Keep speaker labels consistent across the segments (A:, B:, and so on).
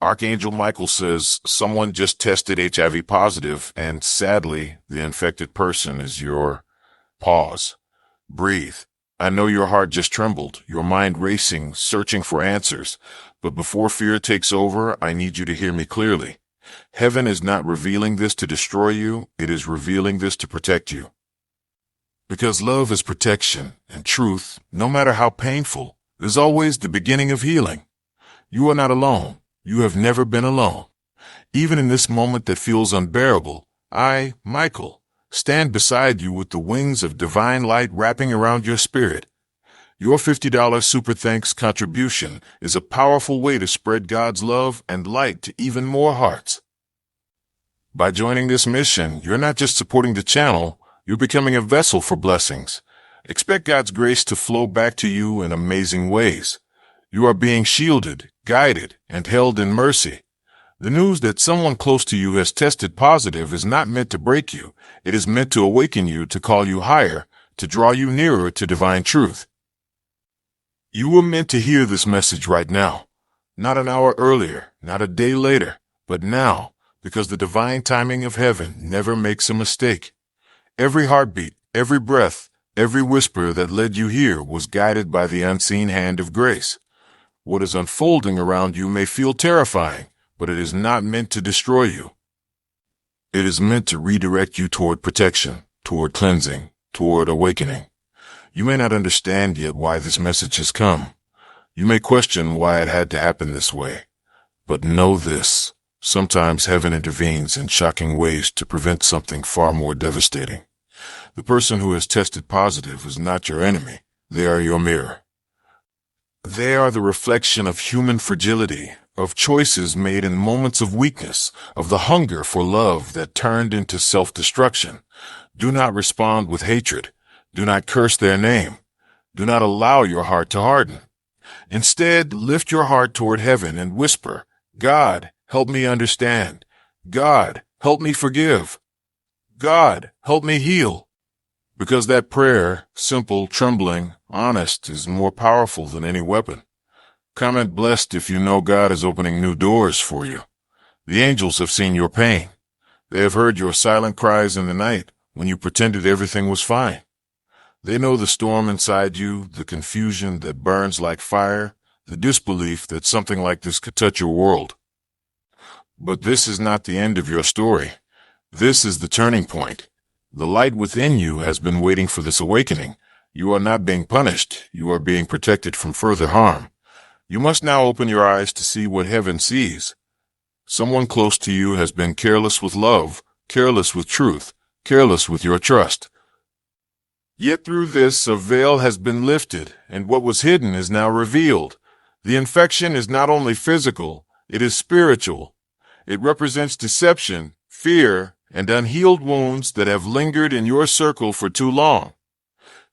A: Archangel Michael says someone just tested HIV positive, and sadly, the infected person is your pause. Breathe. I know your heart just trembled, your mind racing, searching for answers. But before fear takes over, I need you to hear me clearly. Heaven is not revealing this to destroy you, it is revealing this to protect you. Because love is protection, and truth, no matter how painful, is always the beginning of healing. You are not alone. You have never been alone. Even in this moment that feels unbearable, I, Michael, stand beside you with the wings of divine light wrapping around your spirit. Your $50 super thanks contribution is a powerful way to spread God's love and light to even more hearts. By joining this mission, you're not just supporting the channel, you're becoming a vessel for blessings. Expect God's grace to flow back to you in amazing ways. You are being shielded, guided, and held in mercy. The news that someone close to you has tested positive is not meant to break you. It is meant to awaken you, to call you higher, to draw you nearer to divine truth. You were meant to hear this message right now. Not an hour earlier, not a day later, but now, because the divine timing of heaven never makes a mistake. Every heartbeat, every breath, every whisper that led you here was guided by the unseen hand of grace. What is unfolding around you may feel terrifying, but it is not meant to destroy you. It is meant to redirect you toward protection, toward cleansing, toward awakening. You may not understand yet why this message has come. You may question why it had to happen this way. But know this, sometimes heaven intervenes in shocking ways to prevent something far more devastating. The person who has tested positive is not your enemy. They are your mirror. They are the reflection of human fragility, of choices made in moments of weakness, of the hunger for love that turned into self-destruction. Do not respond with hatred. Do not curse their name. Do not allow your heart to harden. Instead, lift your heart toward heaven and whisper, God, help me understand. God, help me forgive. God, help me heal. Because that prayer, simple, trembling, honest, is more powerful than any weapon. Comment blessed if you know God is opening new doors for you. The angels have seen your pain. They have heard your silent cries in the night when you pretended everything was fine. They know the storm inside you, the confusion that burns like fire, the disbelief that something like this could touch your world. But this is not the end of your story. This is the turning point. The light within you has been waiting for this awakening. You are not being punished. You are being protected from further harm. You must now open your eyes to see what heaven sees. Someone close to you has been careless with love, careless with truth, careless with your trust. Yet through this, a veil has been lifted, and what was hidden is now revealed. The infection is not only physical, it is spiritual. It represents deception, fear, and unhealed wounds that have lingered in your circle for too long.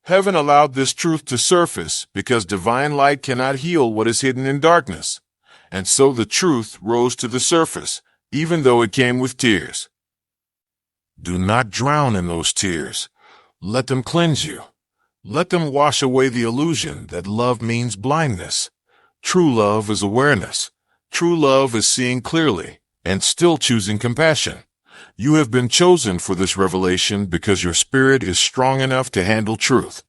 A: Heaven allowed this truth to surface because divine light cannot heal what is hidden in darkness. And so the truth rose to the surface, even though it came with tears. Do not drown in those tears. Let them cleanse you. Let them wash away the illusion that love means blindness. True love is awareness. True love is seeing clearly and still choosing compassion. You have been chosen for this revelation because your spirit is strong enough to handle truth.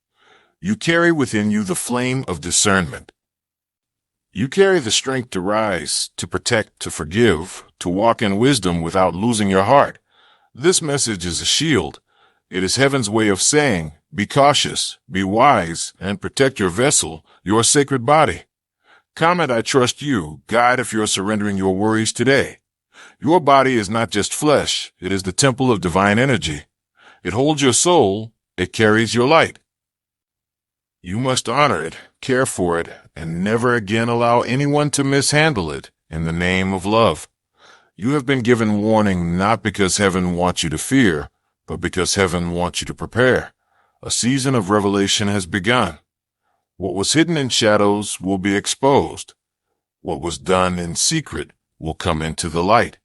A: You carry within you the flame of discernment. You carry the strength to rise, to protect, to forgive, to walk in wisdom without losing your heart. This message is a shield. It is heaven's way of saying, be cautious, be wise, and protect your vessel, your sacred body. Comment, I trust you, God, if you're surrendering your worries today. Your body is not just flesh, it is the temple of divine energy. It holds your soul, it carries your light. You must honor it, care for it, and never again allow anyone to mishandle it in the name of love. You have been given warning not because heaven wants you to fear, but because heaven wants you to prepare. A season of revelation has begun. What was hidden in shadows will be exposed. What was done in secret will come into the light.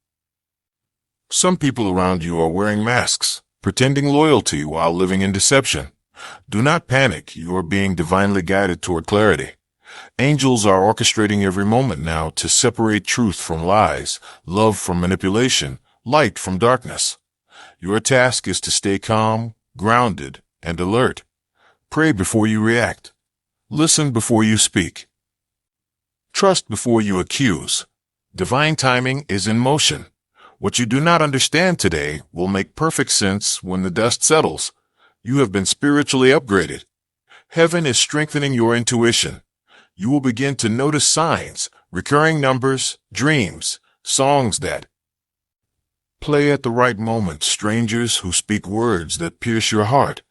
A: Some people around you are wearing masks, pretending loyalty while living in deception. Do not panic, you are being divinely guided toward clarity. Angels are orchestrating every moment now to separate truth from lies, love from manipulation, light from darkness. Your task is to stay calm, grounded, and alert. Pray before you react. Listen before you speak. Trust before you accuse. Divine timing is in motion. What you do not understand today will make perfect sense when the dust settles. You have been spiritually upgraded. Heaven is strengthening your intuition. You will begin to notice signs, recurring numbers, dreams, songs that play at the right moment, strangers who speak words that pierce your heart.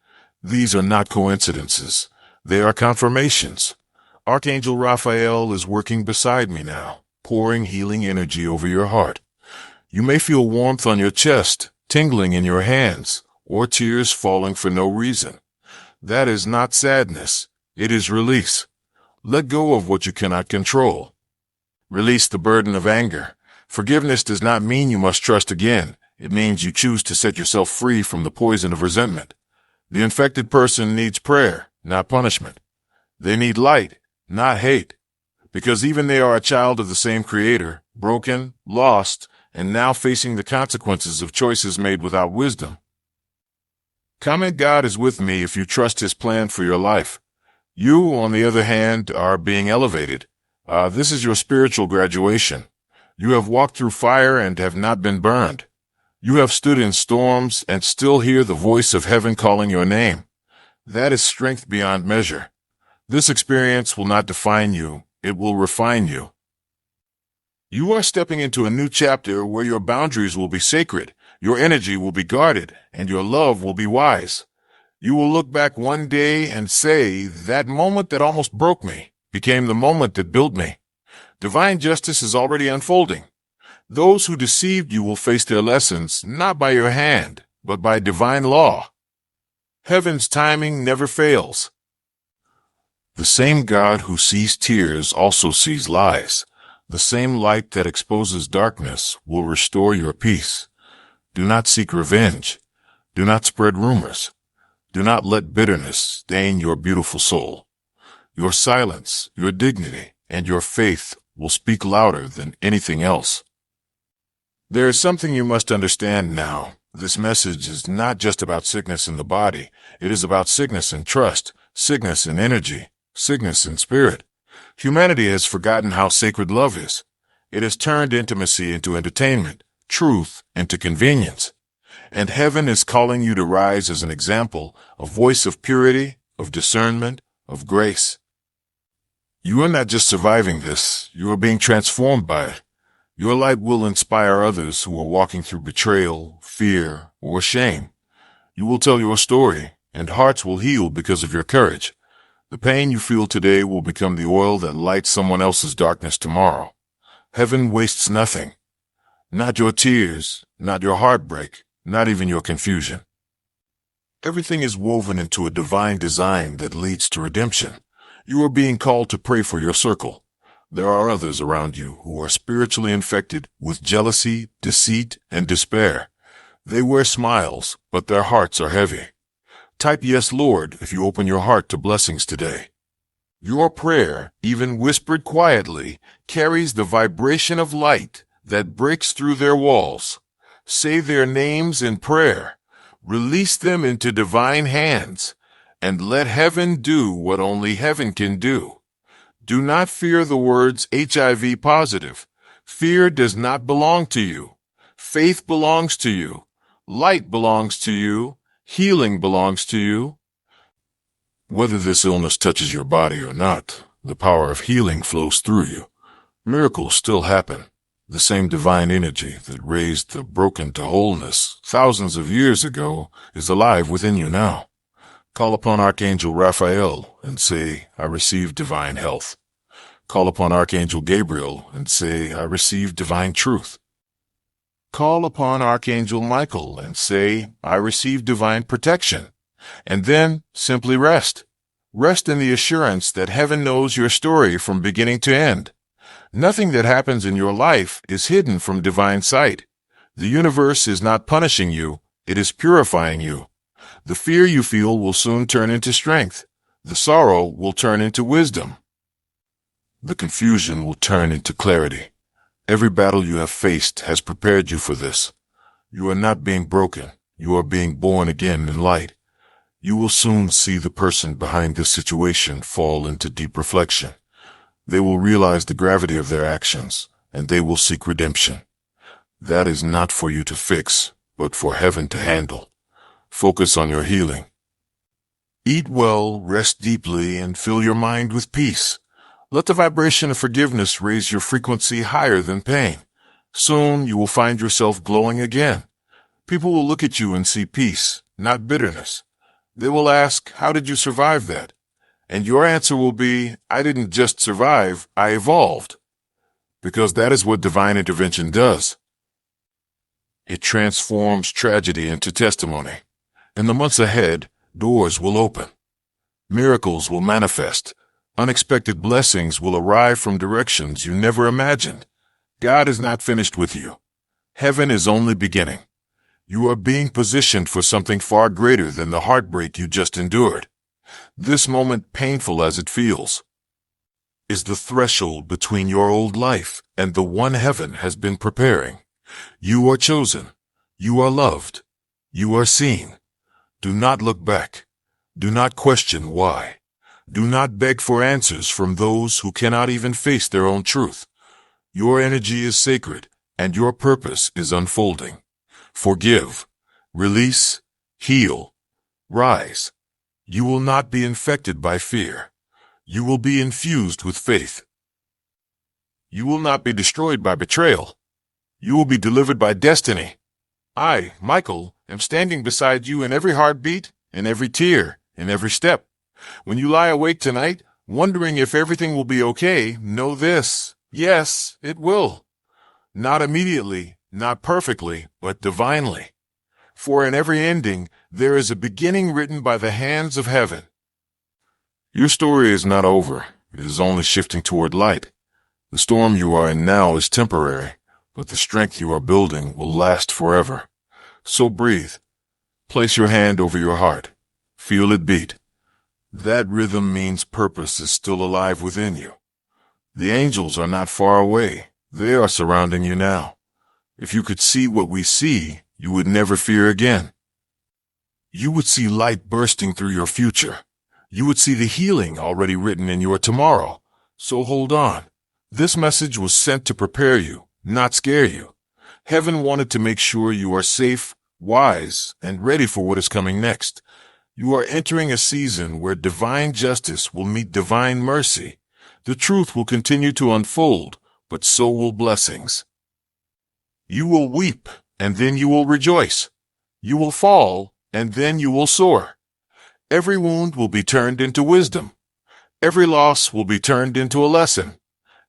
A: These are not coincidences. They are confirmations. Archangel Raphael is working beside me now, pouring healing energy over your heart. You may feel warmth on your chest, tingling in your hands, or tears falling for no reason. That is not sadness. It is release. Let go of what you cannot control. Release the burden of anger. Forgiveness does not mean you must trust again. It means you choose to set yourself free from the poison of resentment. The infected person needs prayer, not punishment. They need light, not hate, because even they are a child of the same Creator, broken, lost, and now facing the consequences of choices made without wisdom. Comment God is with me if you trust His plan for your life. You, on the other hand, are being elevated. This is your spiritual graduation. You have walked through fire and have not been burned. You have stood in storms and still hear the voice of heaven calling your name. That is strength beyond measure. This experience will not define you. It will refine you. You are stepping into a new chapter where your boundaries will be sacred, your energy will be guarded, and your love will be wise. You will look back one day and say, that moment that almost broke me became the moment that built me. Divine justice is already unfolding. Those who deceived you will face their lessons, not by your hand, but by divine law. Heaven's timing never fails. The same God who sees tears also sees lies. The same light that exposes darkness will restore your peace. Do not seek revenge. Do not spread rumors. Do not let bitterness stain your beautiful soul. Your silence, your dignity, and your faith will speak louder than anything else. There is something you must understand now. This message is not just about sickness in the body. It is about sickness in trust, sickness in energy, sickness in spirit. Humanity has forgotten how sacred love is. It has turned intimacy into entertainment, truth into convenience. And heaven is calling you to rise as an example, a voice of purity, of discernment, of grace. You are not just surviving this, you are being transformed by it. Your light will inspire others who are walking through betrayal, fear, or shame. You will tell your story, and hearts will heal because of your courage. The pain you feel today will become the oil that lights someone else's darkness tomorrow. Heaven wastes nothing. Not your tears, not your heartbreak, not even your confusion. Everything is woven into a divine design that leads to redemption. You are being called to pray for your circle. There are others around you who are spiritually infected with jealousy, deceit, and despair. They wear smiles, but their hearts are heavy. Type "Yes, Lord" if you open your heart to blessings today. Your prayer, even whispered quietly, carries the vibration of light that breaks through their walls. Say their names in prayer. Release them into divine hands, and let heaven do what only heaven can do. Do not fear the words HIV positive. Fear does not belong to you. Faith belongs to you. Light belongs to you. Healing belongs to you. Whether this illness touches your body or not, the power of healing flows through you. Miracles still happen. The same divine energy that raised the broken to wholeness thousands of years ago is alive within you now. Call upon Archangel Raphael and say, I receive divine health. Call upon Archangel Gabriel and say, I receive divine truth. Call upon Archangel Michael and say, I receive divine protection. And then simply rest. Rest in the assurance that heaven knows your story from beginning to end. Nothing that happens in your life is hidden from divine sight. The universe is not punishing you, it is purifying you. The fear you feel will soon turn into strength. The sorrow will turn into wisdom. The confusion will turn into clarity. Every battle you have faced has prepared you for this. You are not being broken. You are being born again in light. You will soon see the person behind this situation fall into deep reflection. They will realize the gravity of their actions, and they will seek redemption. That is not for you to fix, but for heaven to handle. Focus on your healing. Eat well, rest deeply, and fill your mind with peace. Let the vibration of forgiveness raise your frequency higher than pain. Soon you will find yourself glowing again. People will look at you and see peace, not bitterness. They will ask, how did you survive that? And your answer will be, I didn't just survive, I evolved. Because that is what divine intervention does. It transforms tragedy into testimony. In the months ahead, doors will open. Miracles will manifest. Unexpected blessings will arrive from directions you never imagined. God is not finished with you. Heaven is only beginning. You are being positioned for something far greater than the heartbreak you just endured. This moment, painful as it feels, is the threshold between your old life and the one heaven has been preparing. You are chosen. You are loved. You are seen. Do not look back. Do not question why. Do not beg for answers from those who cannot even face their own truth. Your energy is sacred, and your purpose is unfolding. Forgive, release, heal, rise. You will not be infected by fear. You will be infused with faith. You will not be destroyed by betrayal. You will be delivered by destiny. I, Michael, am standing beside you in every heartbeat, in every tear, in every step. When you lie awake tonight, wondering if everything will be okay, know this. Yes, it will. Not immediately, not perfectly, but divinely. For in every ending, there is a beginning written by the hands of heaven. Your story is not over. It is only shifting toward light. The storm you are in now is temporary, but the strength you are building will last forever. So breathe. Place your hand over your heart. Feel it beat. That rhythm means purpose is still alive within you. The angels are not far away. They are surrounding you now. If you could see what we see, you would never fear again. You would see light bursting through your future. You would see the healing already written in your tomorrow. So hold on. This message was sent to prepare you, not scare you. Heaven wanted to make sure you are safe, wise, and ready for what is coming next. You are entering a season where divine justice will meet divine mercy. The truth will continue to unfold, but so will blessings. You will weep, and then you will rejoice. You will fall, and then you will soar. Every wound will be turned into wisdom. Every loss will be turned into a lesson.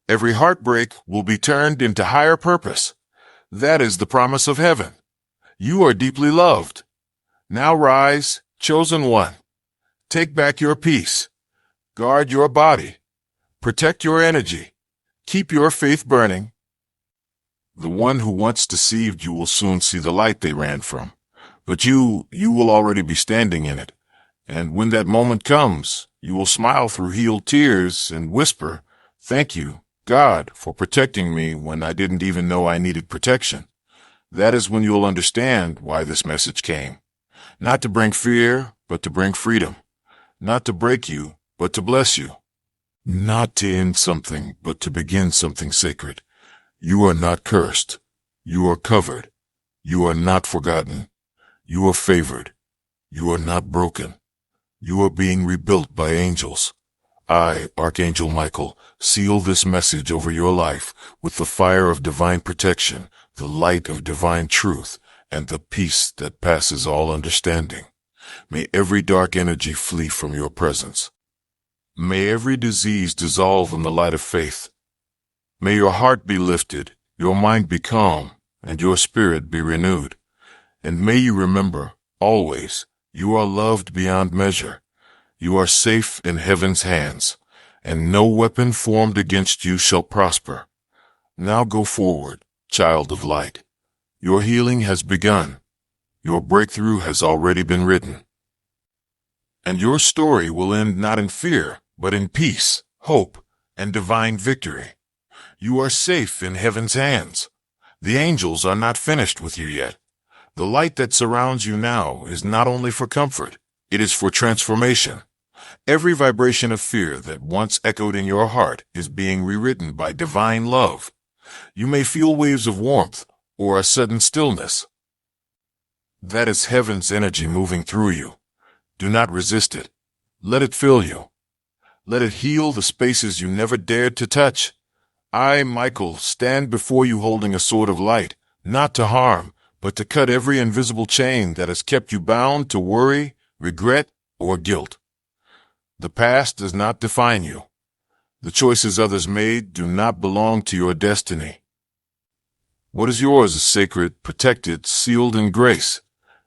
A: Every heartbreak will be turned into higher purpose. That is the promise of heaven. You are deeply loved. Now rise, chosen one. Take back your peace. Guard your body. Protect your energy. Keep your faith burning. The one who once deceived you will soon see the light they ran from. But you will already be standing in it. And when that moment comes, you will smile through healed tears and whisper, "Thank you, God, for protecting me when I didn't even know I needed protection." That is when you'll understand why this message came. Not to bring fear, but to bring freedom. Not to break you, but to bless you. Not to end something, but to begin something sacred. You are not cursed. You are covered. You are not forgotten. You are favored. You are not broken. You are being rebuilt by angels. I, Archangel Michael, seal this message over your life with the fire of divine protection, the light of divine truth, and the peace that passes all understanding. May every dark energy flee from your presence. May every disease dissolve in the light of faith. May your heart be lifted, your mind be calm, and your spirit be renewed. And may you remember, always, you are loved beyond measure. You are safe in heaven's hands, and no weapon formed against you shall prosper. Now go forward, child of light. Your healing has begun. Your breakthrough has already been written. And your story will end not in fear, but in peace, hope, and divine victory. You are safe in heaven's hands. The angels are not finished with you yet. The light that surrounds you now is not only for comfort, it is for transformation. Every vibration of fear that once echoed in your heart is being rewritten by divine love. You may feel waves of warmth or a sudden stillness. That is heaven's energy moving through you. Do not resist it. Let it fill you. Let it heal the spaces you never dared to touch. I, Michael, stand before you holding a sword of light, not to harm, but to cut every invisible chain that has kept you bound to worry, regret, or guilt. The past does not define you. The choices others made do not belong to your destiny. What is yours is sacred, protected, sealed in grace.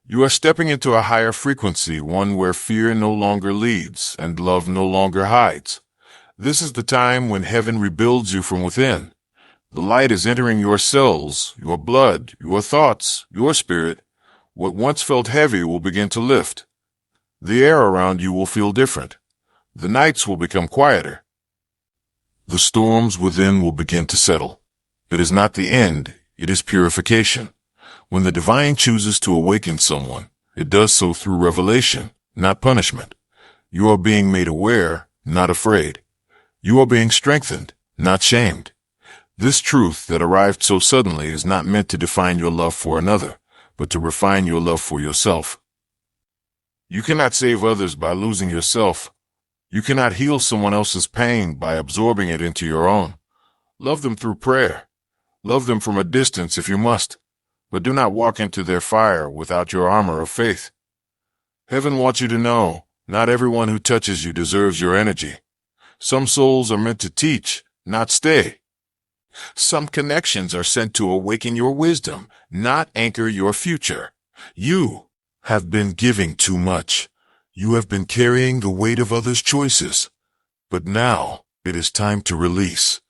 A: You are stepping into a higher frequency, one where fear no longer leads and love no longer hides. This is the time when heaven rebuilds you from within. The light is entering your cells, your blood, your thoughts, your spirit. What once felt heavy will begin to lift. The air around you will feel different. The nights will become quieter. The storms within will begin to settle. It is not the end, it is purification. When the divine chooses to awaken someone, it does so through revelation, not punishment. You are being made aware, not afraid. You are being strengthened, not shamed. This truth that arrived so suddenly is not meant to define your love for another, but to refine your love for yourself. You cannot save others by losing yourself. You cannot heal someone else's pain by absorbing it into your own. Love them through prayer. Love them from a distance if you must, but do not walk into their fire without your armor of faith. Heaven wants you to know, not everyone who touches you deserves your energy. Some souls are meant to teach, not stay. Some connections are sent to awaken your wisdom, not anchor your future. You have been giving too much. You have been carrying the weight of others' choices. But now, it is time to release.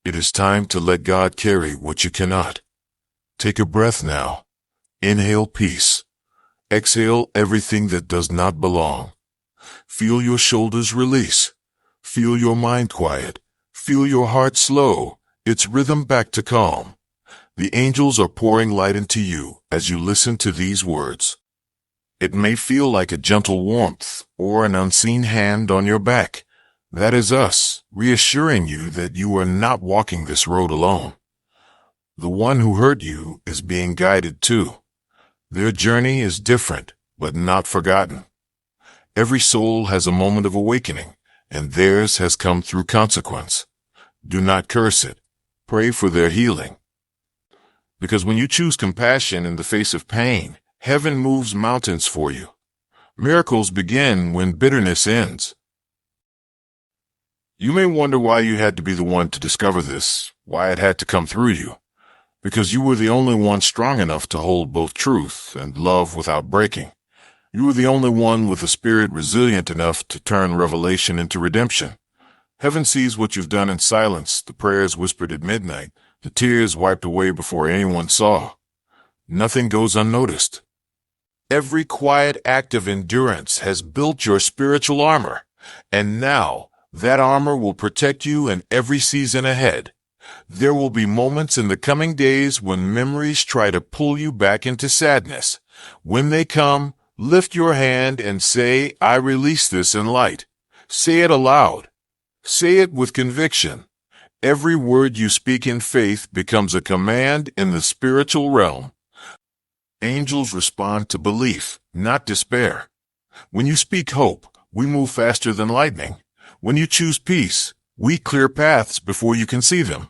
A: It is time to let God carry what you cannot. Take a breath now. Inhale peace. Exhale everything that does not belong. Feel your shoulders release. Feel your mind quiet. Feel your heart slow, its rhythm back to calm. The angels are pouring light into you as you listen to these words. It may feel like a gentle warmth or an unseen hand on your back. That is us, reassuring you that you are not walking this road alone. The one who hurt you is being guided too. Their journey is different, but not forgotten. Every soul has a moment of awakening, and theirs has come through consequence. Do not curse it. Pray for their healing. Because when you choose compassion in the face of pain, heaven moves mountains for you. Miracles begin when bitterness ends. You may wonder why you had to be the one to discover this, why it had to come through you. Because you were the only one strong enough to hold both truth and love without breaking. You were the only one with a spirit resilient enough to turn revelation into redemption. Heaven sees what you've done in silence, the prayers whispered at midnight, the tears wiped away before anyone saw. Nothing goes unnoticed. Every quiet act of endurance has built your spiritual armor, and now that armor will protect you in every season ahead. There will be moments in the coming days when memories try to pull you back into sadness. When they come, lift your hand and say, I release this in light. Say it aloud. Say it with conviction. Every word you speak in faith becomes a command in the spiritual realm. Angels respond to belief, not despair. When you speak hope, we move faster than lightning. When you choose peace, we clear paths before you can see them.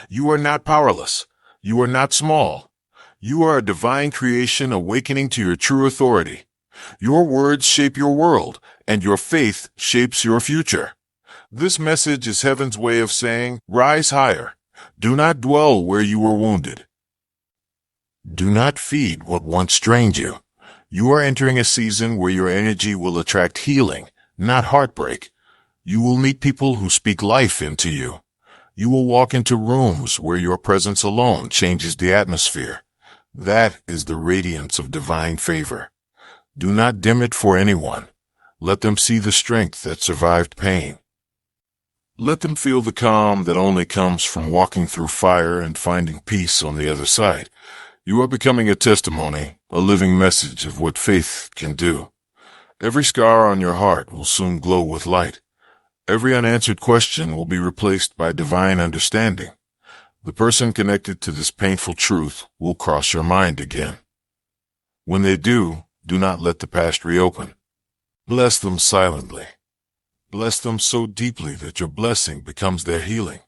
A: You are not powerless. You are not small. You are a divine creation awakening to your true authority. Your words shape your world, and your faith shapes your future. This message is heaven's way of saying, rise higher. Do not dwell where you were wounded. Do not feed what once drained you. You are entering a season where your energy will attract healing, not heartbreak. You will meet people who speak life into you. You will walk into rooms where your presence alone changes the atmosphere. That is the radiance of divine favor. Do not dim it for anyone. Let them see the strength that survived pain. Let them feel the calm that only comes from walking through fire and finding peace on the other side. You are becoming a testimony, a living message of what faith can do. Every scar on your heart will soon glow with light. Every unanswered question will be replaced by divine understanding. The person connected to this painful truth will cross your mind again. When they do, do not let the past reopen. Bless them silently. Bless them so deeply that your blessing becomes their healing.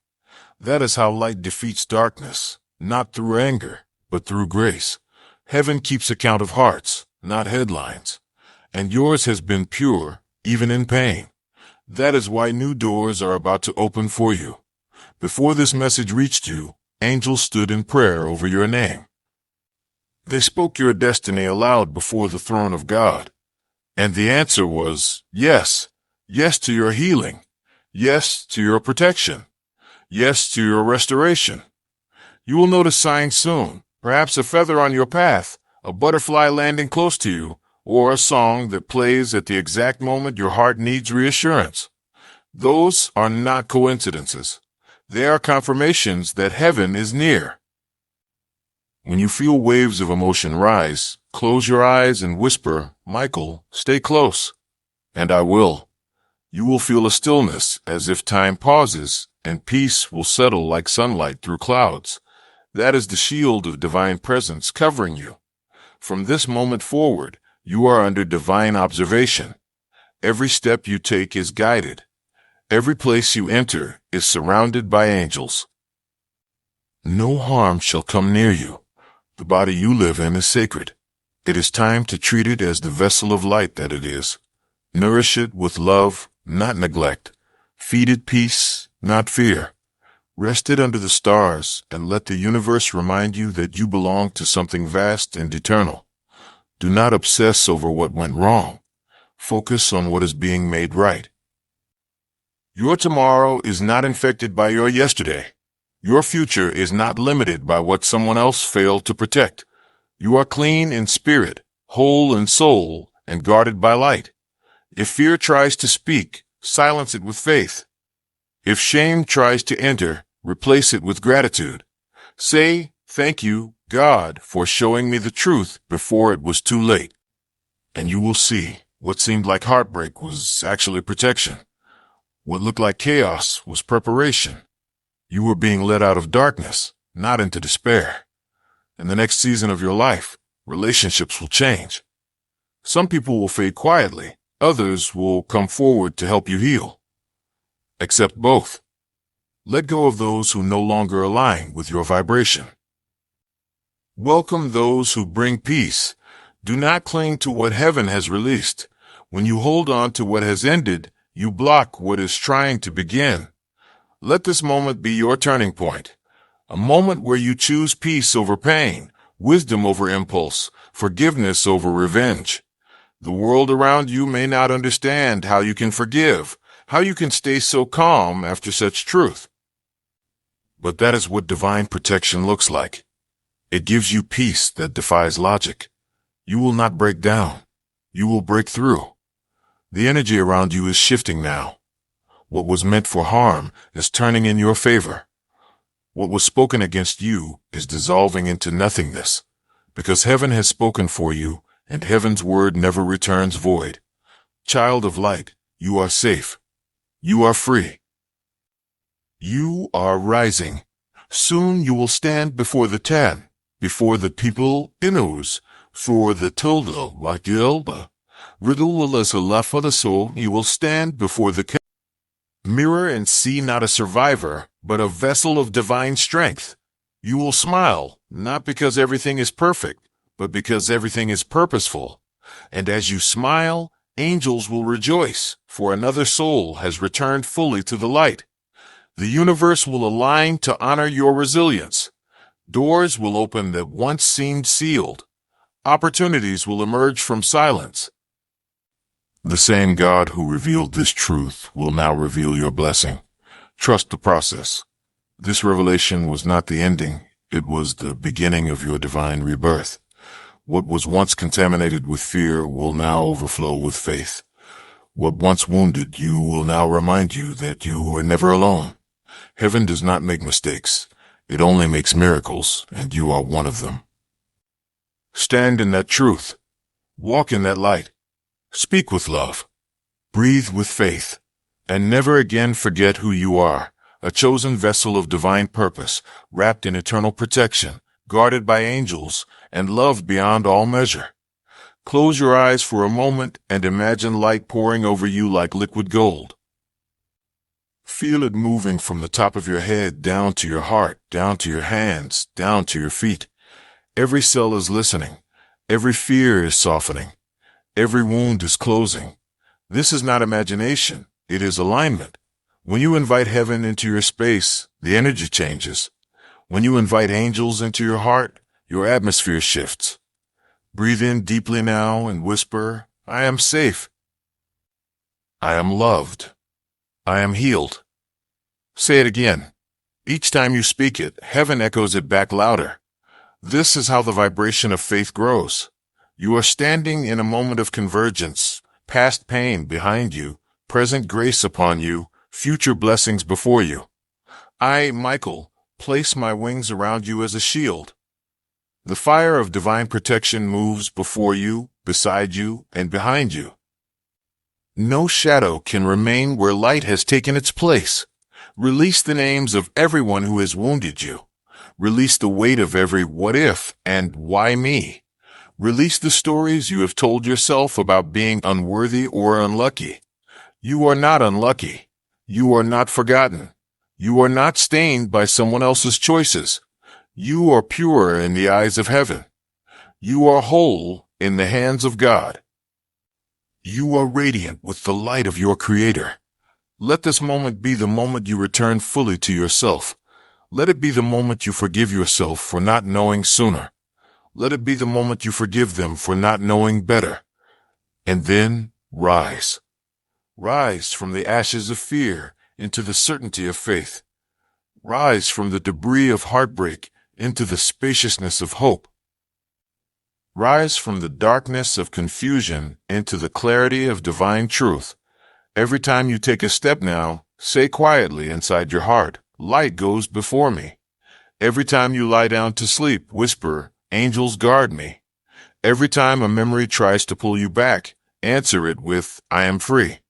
A: That is how light defeats darkness, not through anger, but through grace. Heaven keeps account of hearts, not headlines. And yours has been pure, even in pain. That is why new doors are about to open for you. Before this message reached you, angels stood in prayer over your name. They spoke your destiny aloud before the throne of God. And the answer was yes. Yes to your healing. Yes to your protection. Yes to your restoration. You will notice signs soon, perhaps a feather on your path, a butterfly landing close to you, or a song that plays at the exact moment your heart needs reassurance. Those are not coincidences. They are confirmations that heaven is near. When you feel waves of emotion rise, close your eyes and whisper, "Michael, stay close." And I will. You will feel a stillness as if time pauses, and peace will settle like sunlight through clouds. That is the shield of divine presence covering you. From this moment forward, you are under divine observation. Every step you take is guided. Every place you enter is surrounded by angels. No harm shall come near you. The body you live in is sacred. It is time to treat it as the vessel of light that it is. Nourish it with love, not neglect. Feed it peace, not fear. Rest it under the stars and let the universe remind you that you belong to something vast and eternal. Do not obsess over what went wrong. Focus on what is being made right. Your tomorrow is not infected by your yesterday. Your future is not limited by what someone else failed to protect. You are clean in spirit, whole in soul, and guarded by light. If fear tries to speak, silence it with faith. If shame tries to enter, replace it with gratitude. Say, "Thank you, God, for showing me the truth before it was too late." And you will see what seemed like heartbreak was actually protection. What looked like chaos was preparation. You were being led out of darkness, not into despair. In the next season of your life, relationships will change. Some people will fade quietly. Others will come forward to help you heal. Accept both. Let go of those who no longer align with your vibration. Welcome those who bring peace. Do not cling to what heaven has released. When you hold on to what has ended, you block what is trying to begin. Let this moment be your turning point. A moment where you choose peace over pain, wisdom over impulse, forgiveness over revenge. The world around you may not understand how you can forgive, how you can stay so calm after such truth. But that is what divine protection looks like. It gives you peace that defies logic. You will not break down. You will break through. The energy around you is shifting now. What was meant for harm is turning in your favor. What was spoken against you is dissolving into nothingness, because heaven has spoken for you, and heaven's word never returns void. Child of light, you are safe. You are free. You are rising. Soon you will stand before the 10, before the people Inus, for the Toldo Wakilba. You will stand before the mirror and see not a survivor, but a vessel of divine strength. You will smile, not because everything is perfect, but because everything is purposeful. And as you smile, angels will rejoice, for another soul has returned fully to the light. The universe will align to honor your resilience. Doors will open that once seemed sealed. Opportunities will emerge from silence. The same God who revealed this truth will now reveal your blessing. Trust the process. This revelation was not the ending. It was the beginning of your divine rebirth. What was once contaminated with fear will now overflow with faith. What once wounded you will now remind you that you are never alone. Heaven does not make mistakes. It only makes miracles, and you are one of them. Stand in that truth. Walk in that light. Speak with love. Breathe with faith. And never again forget who you are, a chosen vessel of divine purpose, wrapped in eternal protection, guarded by angels, and loved beyond all measure. Close your eyes for a moment and imagine light pouring over you like liquid gold. Feel it moving from the top of your head down to your heart, down to your hands, down to your feet. Every cell is listening. Every fear is softening. Every wound is closing. This is not imagination. It is alignment. When you invite heaven into your space, the energy changes. When you invite angels into your heart, your atmosphere shifts. Breathe in deeply now and whisper, I am safe. I am loved. I am healed. Say it again. Each time you speak it, heaven echoes it back louder. This is how the vibration of faith grows. You are standing in a moment of convergence, past pain behind you, present grace upon you, future blessings before you. I, Michael, place my wings around you as a shield. The fire of divine protection moves before you, beside you, and behind you. No shadow can remain where light has taken its place. Release the names of everyone who has wounded you. Release the weight of every what if and why me. Release the stories you have told yourself about being unworthy or unlucky. You are not unlucky. You are not forgotten. You are not stained by someone else's choices. You are pure in the eyes of heaven. You are whole in the hands of God. You are radiant with the light of your Creator. Let this moment be the moment you return fully to yourself. Let it be the moment you forgive yourself for not knowing sooner. Let it be the moment you forgive them for not knowing better. And then rise. Rise from the ashes of fear into the certainty of faith. Rise from the debris of heartbreak into the spaciousness of hope. Rise from the darkness of confusion into the clarity of divine truth. Every time you take a step now, say quietly inside your heart, light goes before me. Every time you lie down to sleep, whisper, angels guard me. Every time a memory tries to pull you back, answer it with, I am free.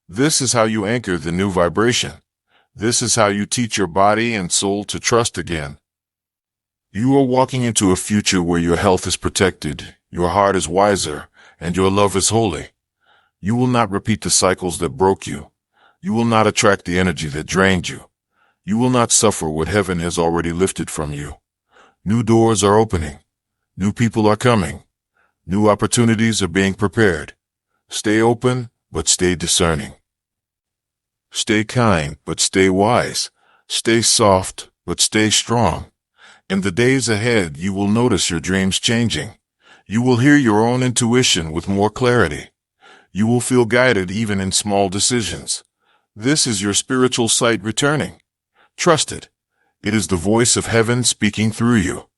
A: This is how you anchor the new vibration. This is how you teach your body and soul to trust again. You are walking into a future where your health is protected, your heart is wiser, and your love is holy. You will not repeat the cycles that broke you. You will not attract the energy that drained you. You will not suffer what heaven has already lifted from you. New doors are opening. New people are coming. New opportunities are being prepared. Stay open, but stay discerning. Stay kind, but stay wise. Stay soft, but stay strong. In the days ahead, you will notice your dreams changing. You will hear your own intuition with more clarity. You will feel guided even in small decisions. This is your spiritual sight returning. Trust it. It is the voice of heaven speaking through you.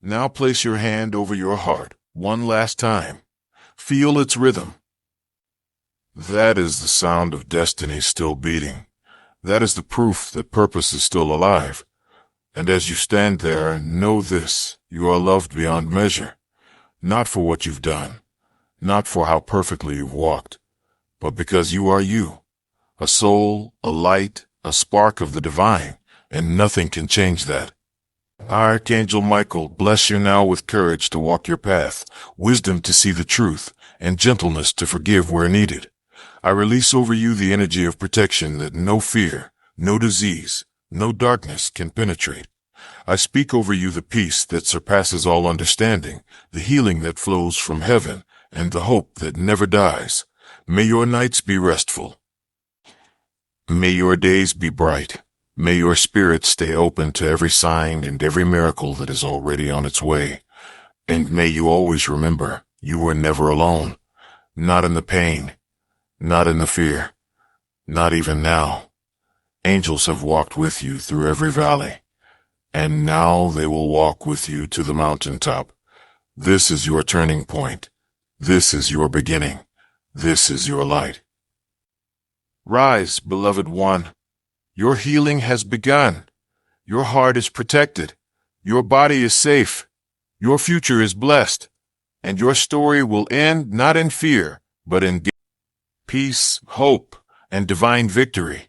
A: Now place your hand over your heart, one last time. Feel its rhythm. That is the sound of destiny still beating. That is the proof that purpose is still alive. And as you stand there, know this, you are loved beyond measure. Not for what you've done, not for how perfectly you've walked, but because you are you. A soul, a light, a spark of the divine, and nothing can change that. Archangel Michael, bless you now with courage to walk your path, wisdom to see the truth, and gentleness to forgive where needed. I release over you the energy of protection that no fear, no disease, no darkness can penetrate. I speak over you the peace that surpasses all understanding, the healing that flows from heaven, and the hope that never dies. May your nights be restful. May your days be bright. May your spirit stay open to every sign and every miracle that is already on its way. And may you always remember, you were never alone. Not in the pain, not in the fear, not even now. Angels have walked with you through every valley, and now they will walk with you to the mountaintop. This is your turning point. This is your beginning. This is your light. Rise, beloved one. Your healing has begun. Your heart is protected. Your body is safe. Your future is blessed. And your story will end not in fear, but in peace, hope, and divine victory.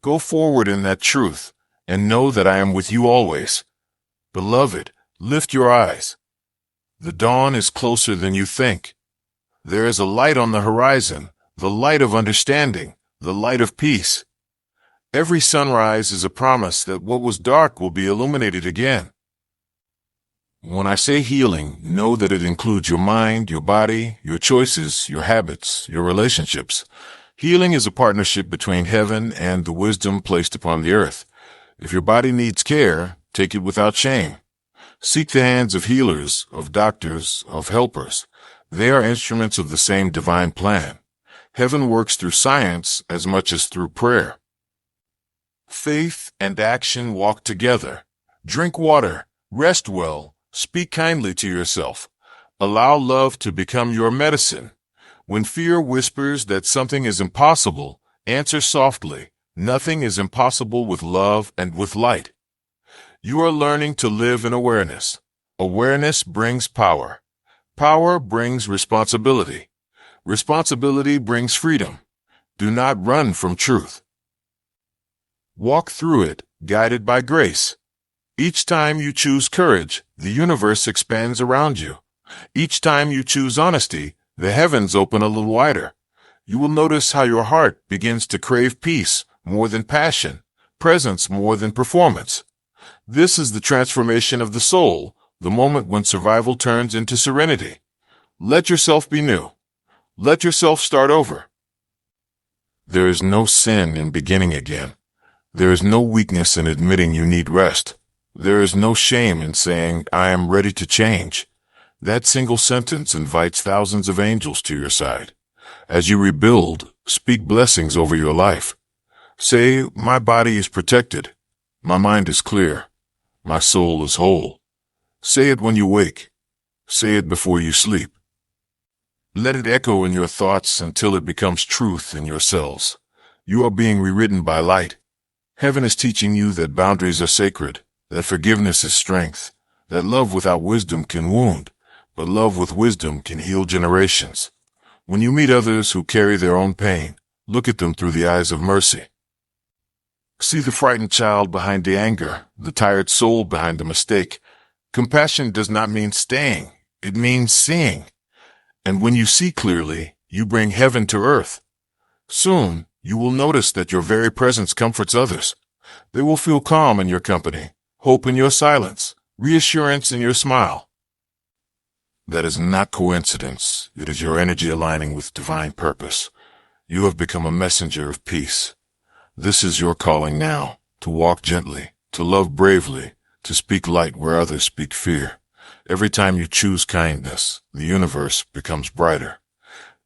A: Go forward in that truth, and know that I am with you always. Beloved, lift your eyes. The dawn is closer than you think. There is a light on the horizon, the light of understanding, the light of peace. Every sunrise is a promise that what was dark will be illuminated again. When I say healing, know that it includes your mind, your body, your choices, your habits, your relationships. Healing is a partnership between heaven and the wisdom placed upon the earth. If your body needs care, take it without shame. Seek the hands of healers, of doctors, of helpers. They are instruments of the same divine plan. Heaven works through science as much as through prayer. Faith and action walk together. Drink water, rest well, speak kindly to yourself. Allow love to become your medicine. When fear whispers that something is impossible, answer softly. Nothing is impossible with love and with light. You are learning to live in awareness. Awareness brings power. Power brings responsibility. Responsibility brings freedom. Do not run from truth. Walk through it, guided by grace. Each time you choose courage, the universe expands around you. Each time you choose honesty, the heavens open a little wider. You will notice how your heart begins to crave peace more than passion, presence more than performance. This is the transformation of the soul, the moment when survival turns into serenity. Let yourself be new. Let yourself start over. There is no sin in beginning again. There is no weakness in admitting you need rest. There is no shame in saying, I am ready to change. That single sentence invites thousands of angels to your side. As you rebuild, speak blessings over your life. Say, my body is protected. My mind is clear. My soul is whole. Say it when you wake. Say it before you sleep. Let it echo in your thoughts until it becomes truth in your cells. You are being rewritten by light. Heaven is teaching you that boundaries are sacred, that forgiveness is strength, that love without wisdom can wound, but love with wisdom can heal generations. When you meet others who carry their own pain, look at them through the eyes of mercy. See the frightened child behind the anger, the tired soul behind the mistake. Compassion does not mean staying, it means seeing. And when you see clearly, you bring heaven to earth. Soon, you will notice that your very presence comforts others. They will feel calm in your company, hope in your silence, reassurance in your smile. That is not coincidence. It is your energy aligning with divine purpose. You have become a messenger of peace. This is your calling now, to walk gently, to love bravely, to speak light where others speak fear. Every time you choose kindness, the universe becomes brighter.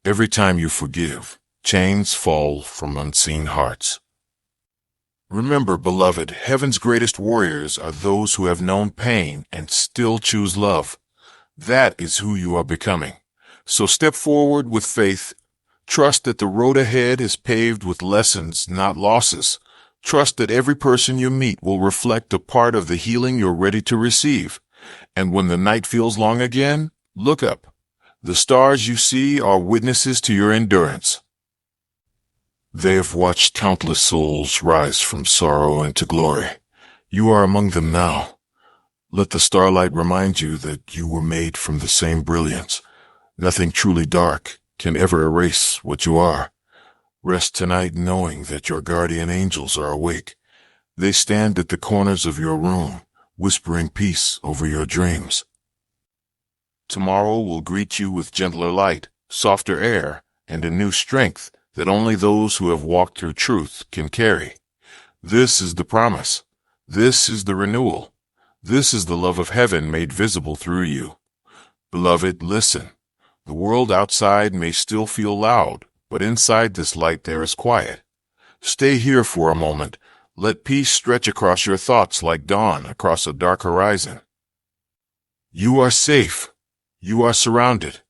A: Every time you forgive, chains fall from unseen hearts. Remember, beloved, heaven's greatest warriors are those who have known pain and still choose love. That is who you are becoming. So step forward with faith. Trust that the road ahead is paved with lessons, not losses. Trust that every person you meet will reflect a part of the healing you're ready to receive. And when the night feels long again, look up. The stars you see are witnesses to your endurance. They have watched countless souls rise from sorrow into glory. You are among them now. Let the starlight remind you that you were made from the same brilliance. Nothing truly dark can ever erase what you are. Rest tonight knowing that your guardian angels are awake. They stand at the corners of your room, whispering peace over your dreams. Tomorrow will greet you with gentler light, softer air, and a new strength that only those who have walked through truth can carry. This is the promise. This is the renewal. This is the love of heaven made visible through you. Beloved, listen. The world outside may still feel loud, but inside this light there is quiet. Stay here for a moment. Let peace stretch across your thoughts like dawn across a dark horizon. You are safe. You are surrounded.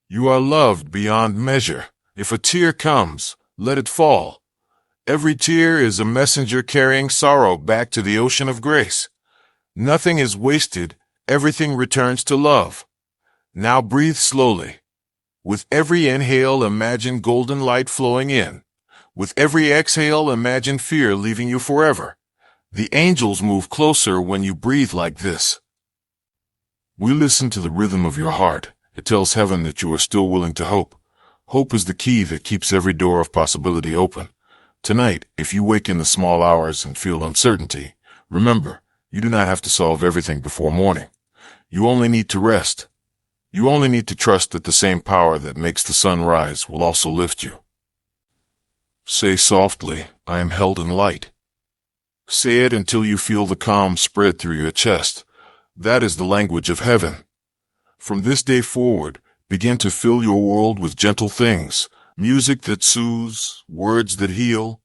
A: You are loved beyond measure. If a tear comes, let it fall. Every tear is a messenger carrying sorrow back to the ocean of grace. Nothing is wasted, everything returns to love. Now breathe slowly. With every inhale, imagine golden light flowing in. With every exhale, imagine fear leaving you forever. The angels move closer when you breathe like this. We listen to the rhythm of your heart. It tells heaven that you are still willing to hope. Hope is the key that keeps every door of possibility open. Tonight, if you wake in the small hours and feel uncertainty, remember, you do not have to solve everything before morning. You only need to rest. You only need to trust that the same power that makes the sun rise will also lift you. Say softly, I am held in light. Say it until you feel the calm spread through your chest. That is the language of heaven. From this day forward, begin to fill your world with gentle things, music that soothes, words that heal,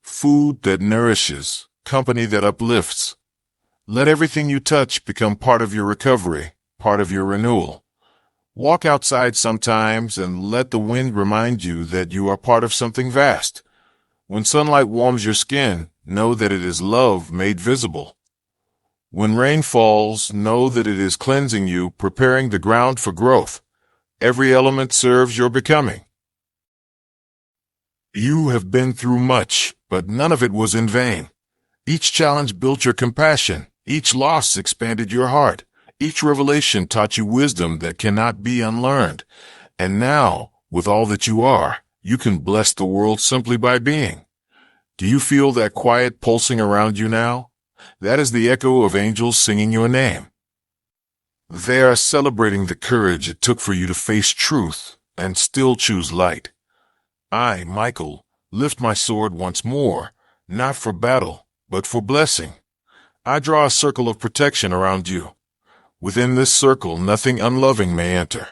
A: food that nourishes, company that uplifts. Let everything you touch become part of your recovery, part of your renewal. Walk outside sometimes and let the wind remind you that you are part of something vast. When sunlight warms your skin, know that it is love made visible. When rain falls, know that it is cleansing you, preparing the ground for growth. Every element serves your becoming. You have been through much, but none of it was in vain. Each challenge built your compassion. Each loss expanded your heart. Each revelation taught you wisdom that cannot be unlearned. And now, with all that you are, you can bless the world simply by being. Do you feel that quiet pulsing around you now? That is the echo of angels singing your name. They are celebrating the courage it took for you to face truth and still choose light. I, Michael, lift my sword once more, not for battle, but for blessing. I draw a circle of protection around you. Within this circle, nothing unloving may enter.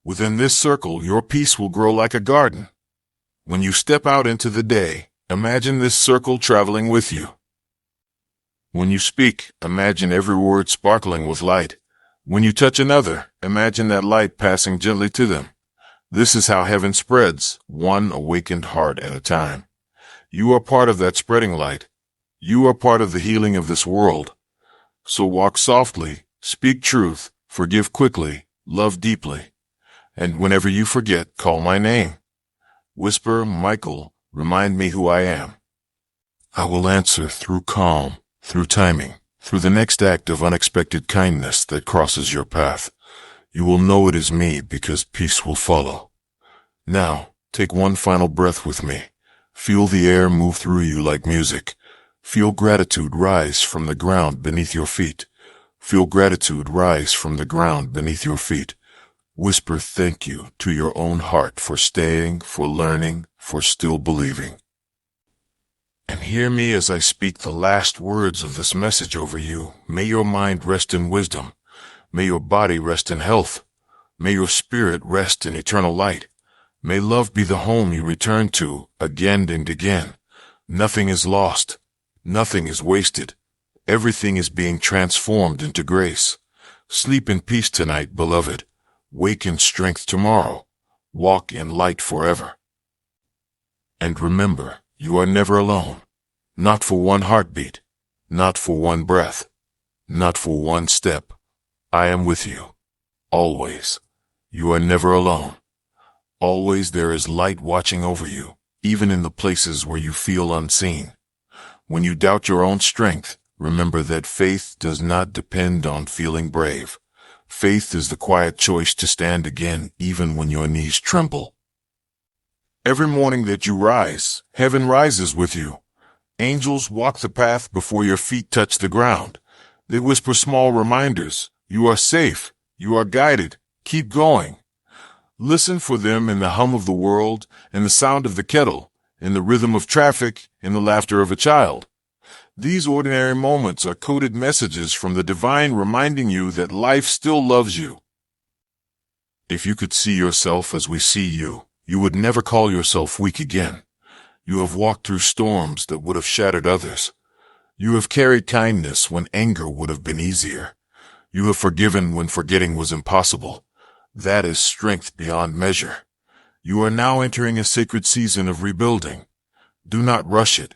A: Within this circle, your peace will grow like a garden. When you step out into the day, imagine this circle traveling with you. When you speak, imagine every word sparkling with light. When you touch another, imagine that light passing gently to them. This is how heaven spreads, one awakened heart at a time. You are part of that spreading light. You are part of the healing of this world. So walk softly, speak truth, forgive quickly, love deeply. And whenever you forget, call my name. Whisper, Michael, remind me who I am. I will answer through calm, through timing, through the next act of unexpected kindness that crosses your path. You will know it is me because peace will follow. Now, take one final breath with me. Feel the air move through you like music. Feel gratitude rise from the ground beneath your feet. Feel gratitude rise from the ground beneath your feet. Whisper thank you to your own heart for staying, for learning, for still believing. And hear me as I speak the last words of this message over you. May your mind rest in wisdom. May your body rest in health. May your spirit rest in eternal light. May love be the home you return to again and again. Nothing is lost. Nothing is wasted. Everything is being transformed into grace. Sleep in peace tonight, beloved. Wake in strength tomorrow. Walk in light forever. And remember, you are never alone. Not for one heartbeat. Not for one breath. Not for one step. I am with you. Always. You are never alone. Always there is light watching over you, even in the places where you feel unseen. When you doubt your own strength, remember that faith does not depend on feeling brave. Faith is the quiet choice to stand again even when your knees tremble. Every morning that you rise, heaven rises with you. Angels walk the path before your feet touch the ground. They whisper small reminders. You are safe. You are guided. Keep going. Listen for them in the hum of the world, in the sound of the kettle, in the rhythm of traffic, in the laughter of a child. These ordinary moments are coded messages from the divine reminding you that life still loves you. If you could see yourself as we see you, you would never call yourself weak again. You have walked through storms that would have shattered others. You have carried kindness when anger would have been easier. You have forgiven when forgetting was impossible. That is strength beyond measure. You are now entering a sacred season of rebuilding. Do not rush it.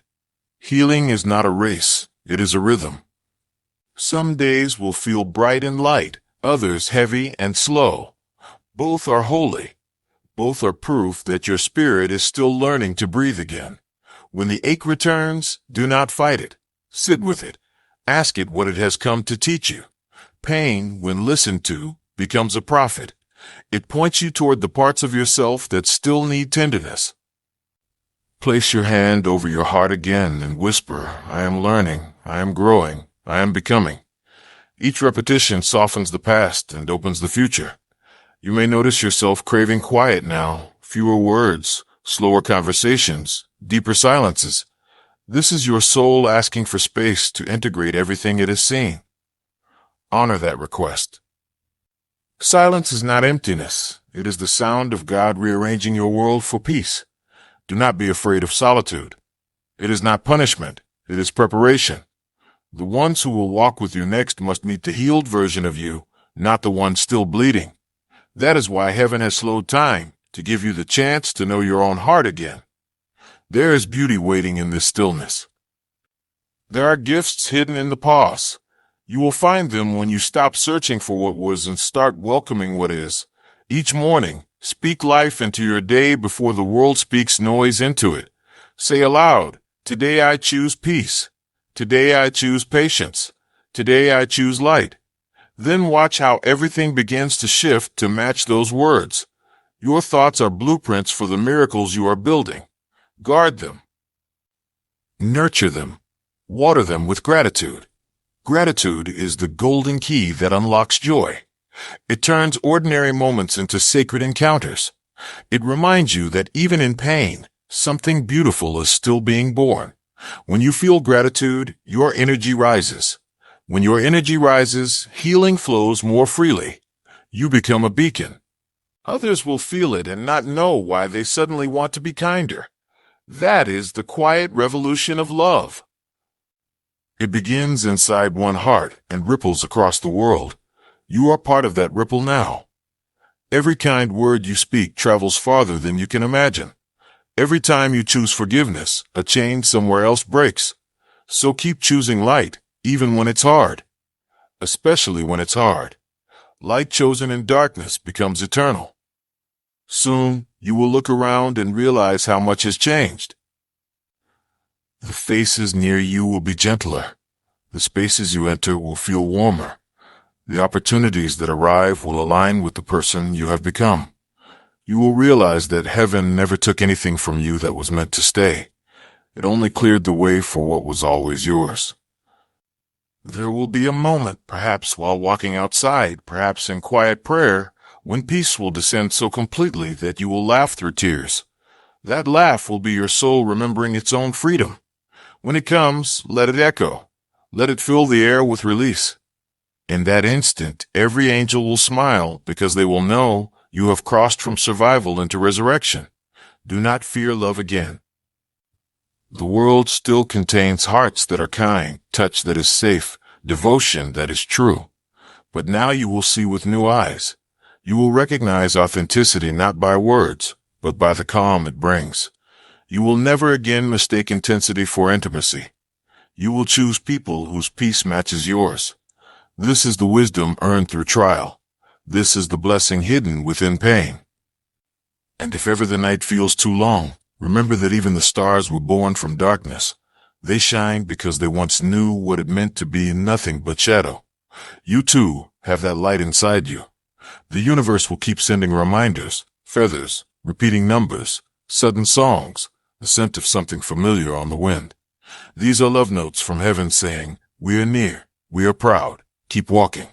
A: Healing is not a race, it is a rhythm. Some days will feel bright and light, others heavy and slow. Both are holy. Both are proof that your spirit is still learning to breathe again. When the ache returns, do not fight it. Sit with it. Ask it what it has come to teach you. Pain, when listened to, becomes a prophet. It points you toward the parts of yourself that still need tenderness. Place your hand over your heart again and whisper, I am learning, I am growing, I am becoming. Each repetition softens the past and opens the future. You may notice yourself craving quiet now, fewer words, slower conversations, deeper silences. This is your soul asking for space to integrate everything it has seen. Honor that request. Silence is not emptiness. It is the sound of God rearranging your world for peace. Do not be afraid of solitude. It is not punishment. It is preparation. The ones who will walk with you next must meet the healed version of you, not the one still bleeding. That is why heaven has slowed time, to give you the chance to know your own heart again. There is beauty waiting in this stillness. There are gifts hidden in the pause. You will find them when you stop searching for what was and start welcoming what is. Each morning, speak life into your day before the world speaks noise into it. Say aloud, today I choose peace. Today I choose patience. Today I choose light. Then watch how everything begins to shift to match those words. Your thoughts are blueprints for the miracles you are building. Guard them. Nurture them. Water them with gratitude. Gratitude is the golden key that unlocks joy. It turns ordinary moments into sacred encounters. It reminds you that even in pain, something beautiful is still being born. When you feel gratitude, your energy rises. When your energy rises, healing flows more freely. You become a beacon. Others will feel it and not know why they suddenly want to be kinder. That is the quiet revolution of love. It begins inside one heart and ripples across the world. You are part of that ripple now. Every kind word you speak travels farther than you can imagine. Every time you choose forgiveness, a chain somewhere else breaks. So keep choosing light, even when it's hard. Especially when it's hard. Light chosen in darkness becomes eternal. Soon, you will look around and realize how much has changed. The faces near you will be gentler. The spaces you enter will feel warmer. The opportunities that arrive will align with the person you have become. You will realize that heaven never took anything from you that was meant to stay. It only cleared the way for what was always yours. There will be a moment, perhaps while walking outside, perhaps in quiet prayer, when peace will descend so completely that you will laugh through tears. That laugh will be your soul remembering its own freedom. When it comes, let it echo. Let it fill the air with release. In that instant, every angel will smile because they will know you have crossed from survival into resurrection. Do not fear love again. The world still contains hearts that are kind, touch that is safe, devotion that is true. But now you will see with new eyes. You will recognize authenticity not by words, but by the calm it brings. You will never again mistake intensity for intimacy. You will choose people whose peace matches yours. This is the wisdom earned through trial. This is the blessing hidden within pain. And if ever the night feels too long, remember that even the stars were born from darkness. They shine because they once knew what it meant to be nothing but shadow. You too have that light inside you. The universe will keep sending reminders, feathers, repeating numbers, sudden songs, the scent of something familiar on the wind. These are love notes from heaven saying, we are near, we are proud, keep walking.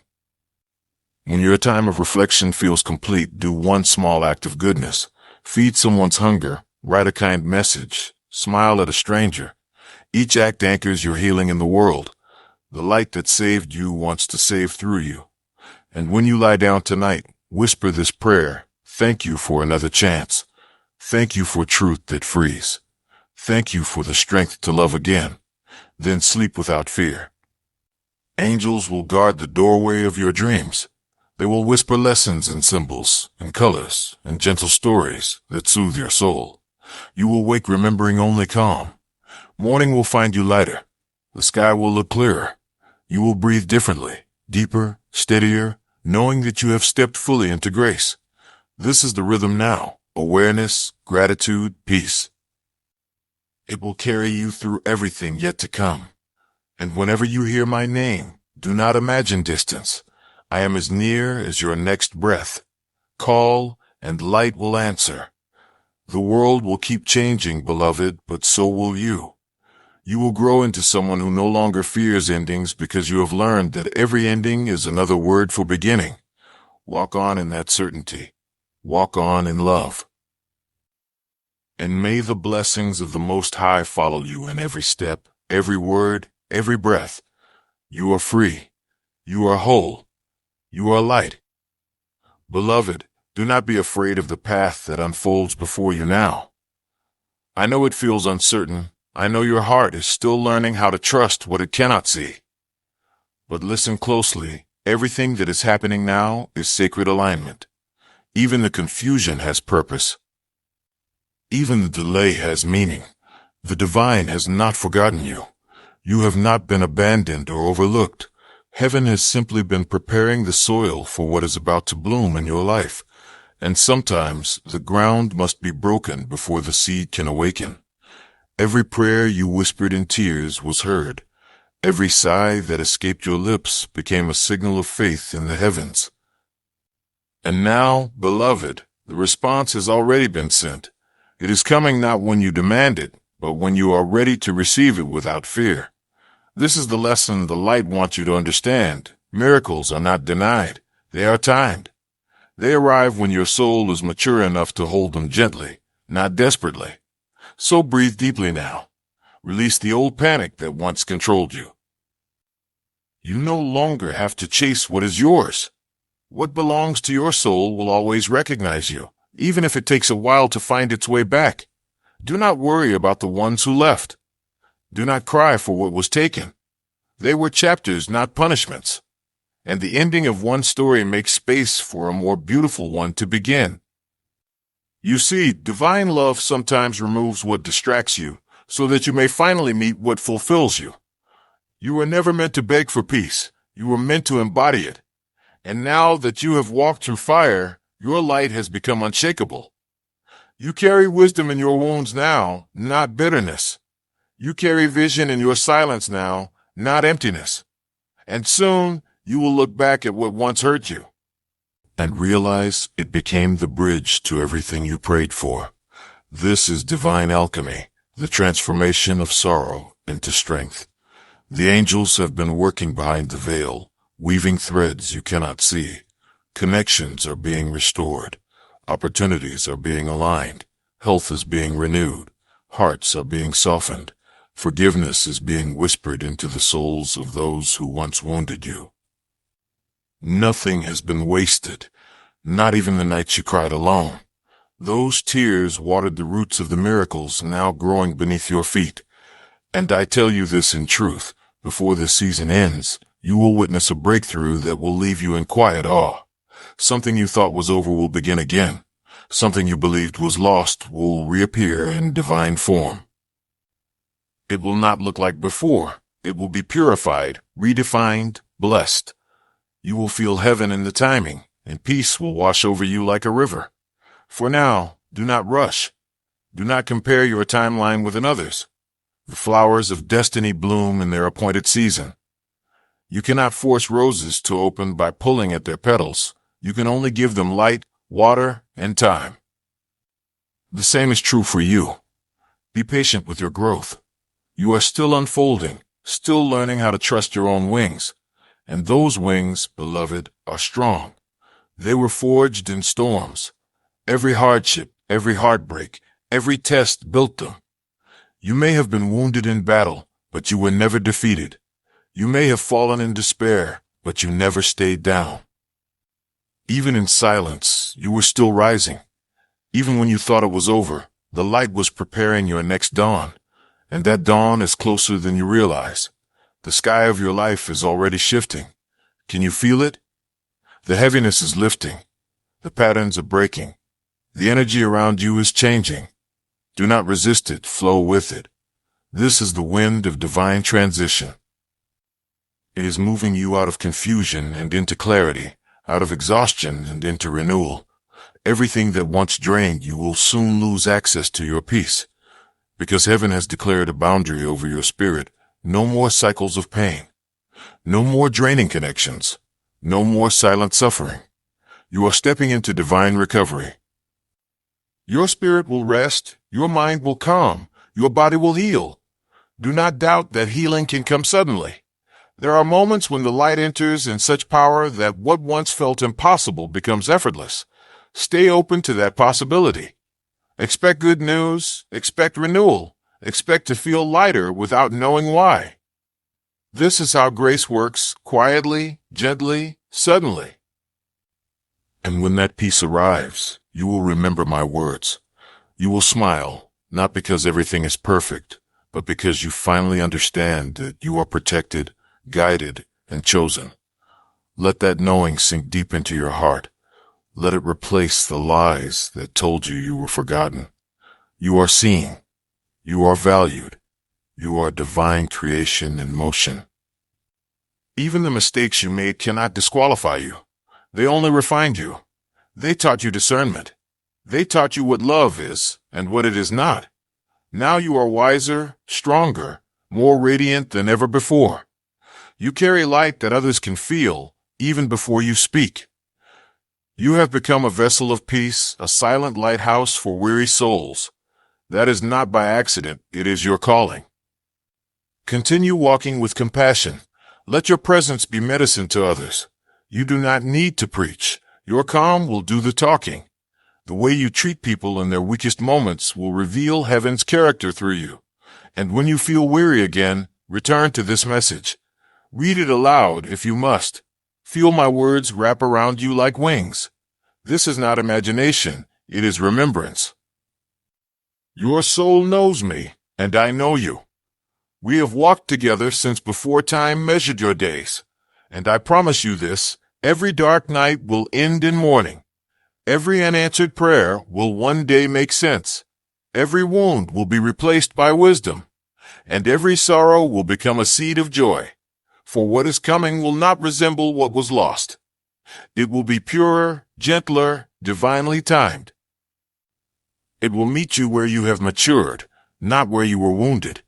A: When your time of reflection feels complete, do one small act of goodness. Feed someone's hunger, write a kind message, smile at a stranger. Each act anchors your healing in the world. The light that saved you wants to save through you. And when you lie down tonight, whisper this prayer. Thank you for another chance. Thank you for truth that frees. Thank you for the strength to love again. Then sleep without fear. Angels will guard the doorway of your dreams. They will whisper lessons and symbols and colors and gentle stories that soothe your soul. You will wake remembering only calm. Morning will find you lighter. The sky will look clearer. You will breathe differently, deeper, steadier, knowing that you have stepped fully into grace. This is the rhythm now. Awareness, gratitude, peace. It will carry you through everything yet to come. And whenever you hear my name, do not imagine distance. I am as near as your next breath. Call, and light will answer. The world will keep changing, beloved, but so will you. You will grow into someone who no longer fears endings because you have learned that every ending is another word for beginning. Walk on in that certainty. Walk on in love. And may the blessings of the Most High follow you in every step, every word, every breath. You are free. You are whole. You are light. Beloved, do not be afraid of the path that unfolds before you now. I know it feels uncertain. I know your heart is still learning how to trust what it cannot see. But listen closely. Everything that is happening now is sacred alignment. Even the confusion has purpose. Even the delay has meaning. The divine has not forgotten you. You have not been abandoned or overlooked. Heaven has simply been preparing the soil for what is about to bloom in your life. And sometimes the ground must be broken before the seed can awaken. Every prayer you whispered in tears was heard. Every sigh that escaped your lips became a signal of faith in the heavens. And now, beloved, the response has already been sent. It is coming not when you demand it, but when you are ready to receive it without fear. This is the lesson the light wants you to understand. Miracles are not denied. They are timed. They arrive when your soul is mature enough to hold them gently, not desperately. So breathe deeply now. Release the old panic that once controlled you. You no longer have to chase what is yours. What belongs to your soul will always recognize you, even if it takes a while to find its way back. Do not worry about the ones who left. Do not cry for what was taken. They were chapters, not punishments. And the ending of one story makes space for a more beautiful one to begin. You see, divine love sometimes removes what distracts you, so that you may finally meet what fulfills you. You were never meant to beg for peace. You were meant to embody it. And now that you have walked through fire, your light has become unshakable. You carry wisdom in your wounds now, not bitterness. You carry vision in your silence now, not emptiness. And soon, you will look back at what once hurt you and realize it became the bridge to everything you prayed for. This is divine alchemy, the transformation of sorrow into strength. The angels have been working behind the veil, weaving threads you cannot see. Connections are being restored. Opportunities are being aligned. Health is being renewed. Hearts are being softened. Forgiveness is being whispered into the souls of those who once wounded you. Nothing has been wasted, not even the nights you cried alone. Those tears watered the roots of the miracles now growing beneath your feet. And I tell you this in truth, before this season ends, you will witness a breakthrough that will leave you in quiet awe. Something you thought was over will begin again. Something you believed was lost will reappear in divine form. It will not look like before. It will be purified, redefined, blessed. You will feel heaven in the timing, and peace will wash over you like a river. For now, do not rush. Do not compare your timeline with another's. The flowers of destiny bloom in their appointed season. You cannot force roses to open by pulling at their petals. You can only give them light, water, and time. The same is true for you. Be patient with your growth. You are still unfolding, still learning how to trust your own wings. And those wings, beloved, are strong. They were forged in storms. Every hardship, every heartbreak, every test built them. You may have been wounded in battle, but you were never defeated. You may have fallen in despair, but you never stayed down. Even in silence, you were still rising. Even when you thought it was over, the light was preparing your next dawn. And that dawn is closer than you realize. The sky of your life is already shifting. Can you feel it? The heaviness is lifting. The patterns are breaking. The energy around you is changing. Do not resist it, flow with it. This is the wind of divine transition. It is moving you out of confusion and into clarity, out of exhaustion and into renewal. Everything that once drained you will soon lose access to your peace, because heaven has declared a boundary over your spirit. No more cycles of pain. No more draining connections. No more silent suffering. You are stepping into divine recovery. Your spirit will rest, your mind will calm, your body will heal. Do not doubt that healing can come suddenly. There are moments when the light enters in such power that what once felt impossible becomes effortless. Stay open to that possibility. Expect good news, expect renewal, expect to feel lighter without knowing why. This is how grace works, quietly, gently, suddenly. And when that peace arrives, you will remember my words. You will smile, not because everything is perfect, but because you finally understand that you are protected, guided, and chosen. Let that knowing sink deep into your heart. Let it replace the lies that told you you were forgotten. You are seen. You are valued. You are divine creation in motion. Even the mistakes you made cannot disqualify you. They only refined you. They taught you discernment. They taught you what love is and what it is not. Now you are wiser, stronger, more radiant than ever before. You carry light that others can feel even before you speak. You have become a vessel of peace, a silent lighthouse for weary souls. That is not by accident, it is your calling. Continue walking with compassion. Let your presence be medicine to others. You do not need to preach. Your calm will do the talking. The way you treat people in their weakest moments will reveal heaven's character through you. And when you feel weary again, return to this message. Read it aloud if you must. Feel my words wrap around you like wings. This is not imagination, it is remembrance. Your soul knows me, and I know you. We have walked together since before time measured your days. And I promise you this, every dark night will end in morning. Every unanswered prayer will one day make sense. Every wound will be replaced by wisdom. And every sorrow will become a seed of joy. For what is coming will not resemble what was lost. It will be purer, gentler, divinely timed. It will meet you where you have matured, not where you were wounded.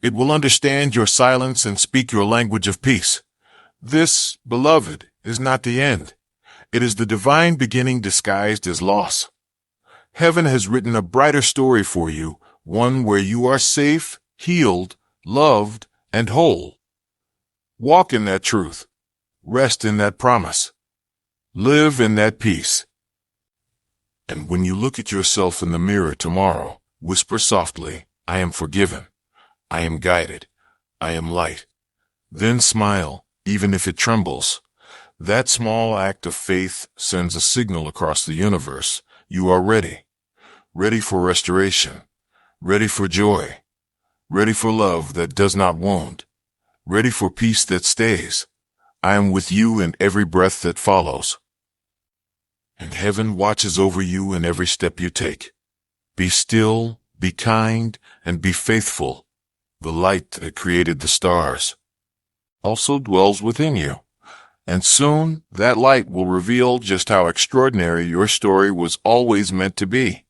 A: It will understand your silence and speak your language of peace. This, beloved, is not the end. It is the divine beginning disguised as loss. Heaven has written a brighter story for you, one where you are safe, healed, loved, and whole. Walk in that truth. Rest in that promise. Live in that peace. And when you look at yourself in the mirror tomorrow, whisper softly, I am forgiven. I am guided. I am light. Then smile, even if it trembles. That small act of faith sends a signal across the universe. You are ready. Ready for restoration. Ready for joy. Ready for love that does not wound. Ready for peace that stays. I am with you in every breath that follows. And heaven watches over you in every step you take. Be still, be kind, and be faithful. The light that created the stars also dwells within you. And soon that light will reveal just how extraordinary your story was always meant to be.